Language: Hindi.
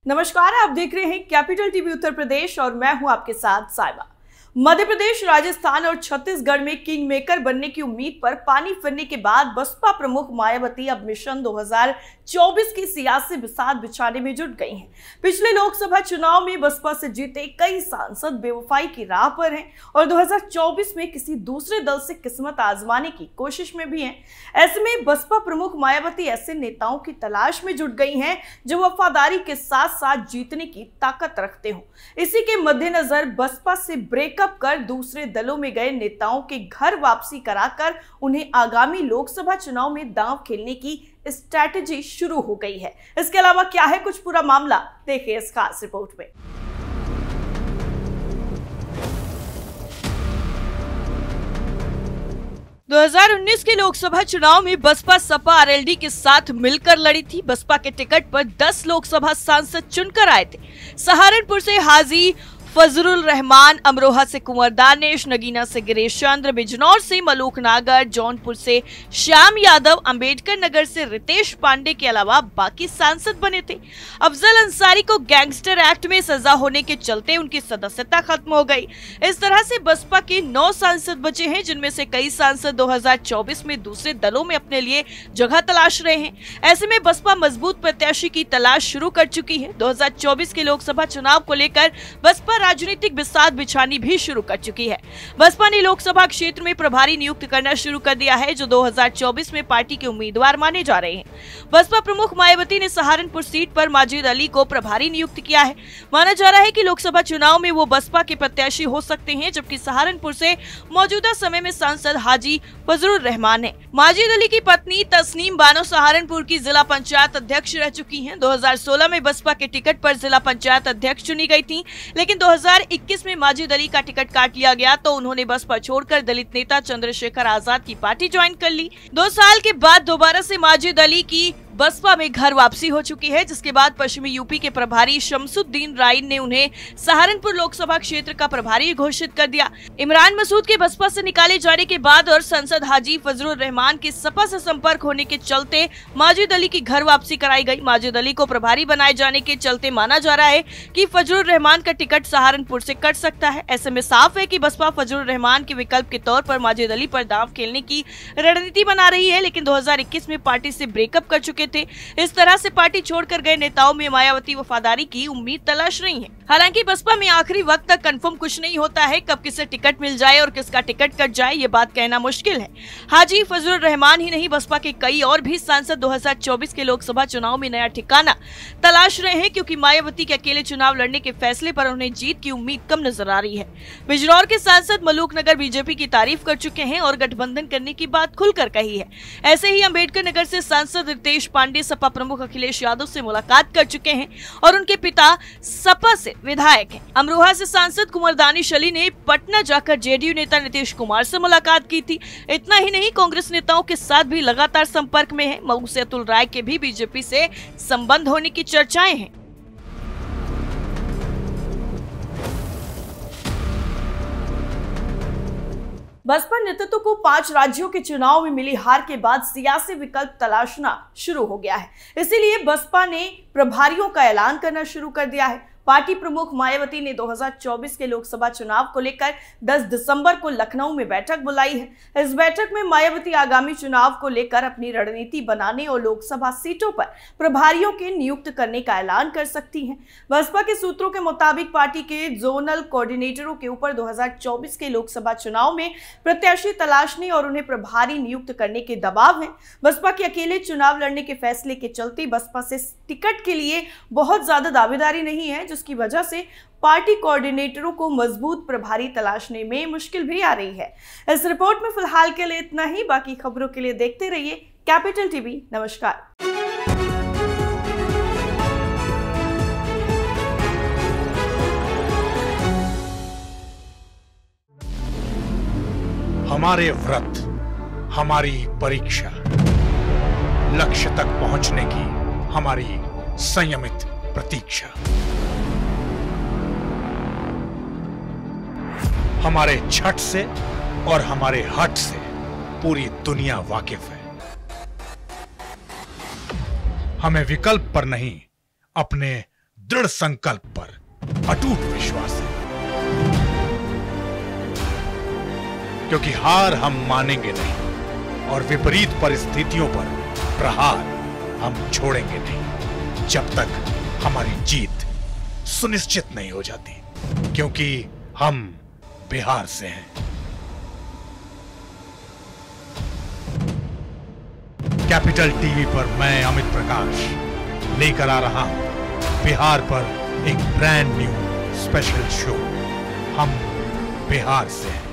नमस्कार, आप देख रहे हैं कैपिटल टीवी उत्तर प्रदेश और मैं हूं आपके साथ साइबा। मध्य प्रदेश, राजस्थान और छत्तीसगढ़ में किंग मेकर बनने की उम्मीद पर पानी फिरने के बाद बसपा प्रमुख मायावती अब मिशन 2024 की सियासी बिसात बिछाने में जुट गई हैं। पिछले लोकसभा चुनाव में बसपा से जीते कई सांसद बेवफाई की राह पर हैं और 2024 में किसी दूसरे दल से किस्मत आजमाने की कोशिश में भी हैं। ऐसे में बसपा प्रमुख मायावती ऐसे नेताओं की तलाश में जुट गई हैं जो वफादारी के साथ साथ जीतने की ताकत रखते हों। इसी के मद्देनजर बसपा से ब्रेकअप कर दूसरे दलों में गए नेताओं के घर वापसी कराकर उन्हें आगामी लोकसभा चुनाव में दांव खेलने की स्ट्रैटेजी शुरू हो गई है। इसके अलावा क्या है कुछ पूरा मामला, देखिए इस खास रिपोर्ट में। दो 2019 के लोकसभा चुनाव में बसपा सपा आरएलडी के साथ मिलकर लड़ी थी। बसपा के टिकट पर 10 लोकसभा सांसद चुनकर आए थे। सहारनपुर से हाजी फजरुल रहमान, अमरोहा से कुंवर दानिश, नगीना से गिरीश चंद्र, बिजनौर से मलूक नागर, जौनपुर से श्याम यादव, अंबेडकर नगर से रितेश पांडे के अलावा बाकी सांसद बने थे। अफजल अंसारी को गैंगस्टर एक्ट में सजा होने के चलते उनकी सदस्यता खत्म हो गई। इस तरह से बसपा के 9 सांसद बचे हैं, जिनमें से कई सांसद 2024 में दूसरे दलों में अपने लिए जगह तलाश रहे हैं। ऐसे में बसपा मजबूत प्रत्याशी की तलाश शुरू कर चुकी है। 2024 के लोकसभा चुनाव को लेकर बसपा राजनीतिक बिसात बिछानी भी शुरू कर चुकी है। बसपा ने लोकसभा क्षेत्र में प्रभारी नियुक्त करना शुरू कर दिया है, जो 2024 में पार्टी के उम्मीदवार माने जा रहे हैं। बसपा प्रमुख मायावती ने सहारनपुर सीट पर माजिद अली को प्रभारी नियुक्त किया है। माना जा रहा है कि लोकसभा चुनाव में वो बसपा के प्रत्याशी हो सकते हैं, जबकि सहारनपुर से मौजूदा समय में सांसद हाजी फजरुल रहमान है। माजिद अली की पत्नी तस्नीम बानो सहारनपुर की जिला पंचायत अध्यक्ष रह चुकी हैं। 2016 में बसपा के टिकट पर जिला पंचायत अध्यक्ष चुनी गई थी, लेकिन 2021 में माजिद अली का टिकट काट लिया गया तो उन्होंने बसपा छोड़कर दलित नेता चंद्रशेखर आजाद की पार्टी ज्वाइन कर ली। 2 साल के बाद दोबारा से माजिद अली की बसपा में घर वापसी हो चुकी है, जिसके बाद पश्चिमी यूपी के प्रभारी शमसुद्दीन राइन ने उन्हें सहारनपुर लोकसभा क्षेत्र का प्रभारी घोषित कर दिया। इमरान मसूद के बसपा से निकाले जाने के बाद और सांसद हाजी फजरुल रहमान के सपा से संपर्क होने के चलते माजिद अली की घर वापसी कराई गई। माजिद अली को प्रभारी बनाए जाने के चलते माना जा रहा है कि फजरुल रहमान का टिकट सहारनपुर से कट सकता है। ऐसे में साफ है कि बसपा फजरुल रहमान के विकल्प के तौर पर माजिद अली पर दांव खेलने की रणनीति बना रही है, लेकिन 2021 में पार्टी से ब्रेकअप कर चुके थे। इस तरह से पार्टी छोड़कर गए नेताओं में मायावती वफादारी की उम्मीद तलाश रही हैं। हालांकि बसपा में आखिरी वक्त तक कंफर्म कुछ नहीं होता है, कब किसे टिकट मिल जाए और किसका टिकट कट जाए ये बात कहना मुश्किल है। हाजी फजरुल रहमान ही नहीं, बसपा के कई और भी सांसद 2024 के लोकसभा चुनाव में नया ठिकाना तलाश रहे हैं, क्योंकि मायावती के अकेले चुनाव लड़ने के फैसले पर उन्हें जीत की उम्मीद कम नजर आ रही है। बिजनौर के सांसद मलूक नगर बीजेपी की तारीफ कर चुके हैं और गठबंधन करने की बात खुलकर कही है। ऐसे ही अंबेडकर नगर से सांसद रितेश पांडे सपा प्रमुख अखिलेश यादव से मुलाकात कर चुके हैं और उनके पिता सपा से विधायक हैं। अमरोहा से सांसद कुंवर दानिश अली ने पटना जाकर जेडीयू नेता नीतीश कुमार से मुलाकात की थी। इतना ही नहीं, कांग्रेस नेताओं के साथ भी लगातार संपर्क में है। मऊ से अतुल राय के भी बीजेपी से संबंध होने की चर्चाएं हैं। बसपा नेतृत्व को 5 राज्यों के चुनाव में मिली हार के बाद सियासी विकल्प तलाशना शुरू हो गया है। इसीलिए बसपा ने प्रभारियों का ऐलान करना शुरू कर दिया है। पार्टी प्रमुख मायावती ने 2024 के लोकसभा चुनाव को लेकर 10 दिसंबर को लखनऊ में बैठक बुलाई है। इस बैठक में मायावती आगामी चुनाव को लेकर अपनी रणनीति बनाने और लोकसभा सीटों पर प्रभारियों के नियुक्त करने का ऐलान कर सकती हैं। बसपा के सूत्रों के मुताबिक पार्टी के जोनल कोऑर्डिनेटरों के ऊपर 2024 के लोकसभा चुनाव में प्रत्याशी तलाशने और उन्हें प्रभारी नियुक्त करने के दबाव है। बसपा के अकेले चुनाव लड़ने के फैसले के चलते बसपा से टिकट के लिए बहुत ज्यादा दावेदारी नहीं है, जिसकी वजह से पार्टी कोऑर्डिनेटरों को मजबूत प्रभारी तलाशने में मुश्किल भी आ रही है। इस रिपोर्ट में फिलहाल के लिए इतना ही। बाकी खबरों के लिए देखते रहिए कैपिटल टीवी। नमस्कार। हमारे व्रत, हमारी परीक्षा, लक्ष्य तक पहुंचने की हमारी संयमित प्रतीक्षा। हमारे छठ से और हमारे हट से पूरी दुनिया वाकिफ है। हमें विकल्प पर नहीं, अपने दृढ़ संकल्प पर अटूट विश्वास है, क्योंकि हार हम मानेंगे नहीं और विपरीत परिस्थितियों पर प्रहार हम छोड़ेंगे नहीं जब तक हमारी जीत सुनिश्चित नहीं हो जाती, क्योंकि हम बिहार से हैं। कैपिटल टीवी पर मैं अमित प्रकाश लेकर आ रहा हूं बिहार पर एक ब्रांड न्यू स्पेशल शो, हम बिहार से हैं।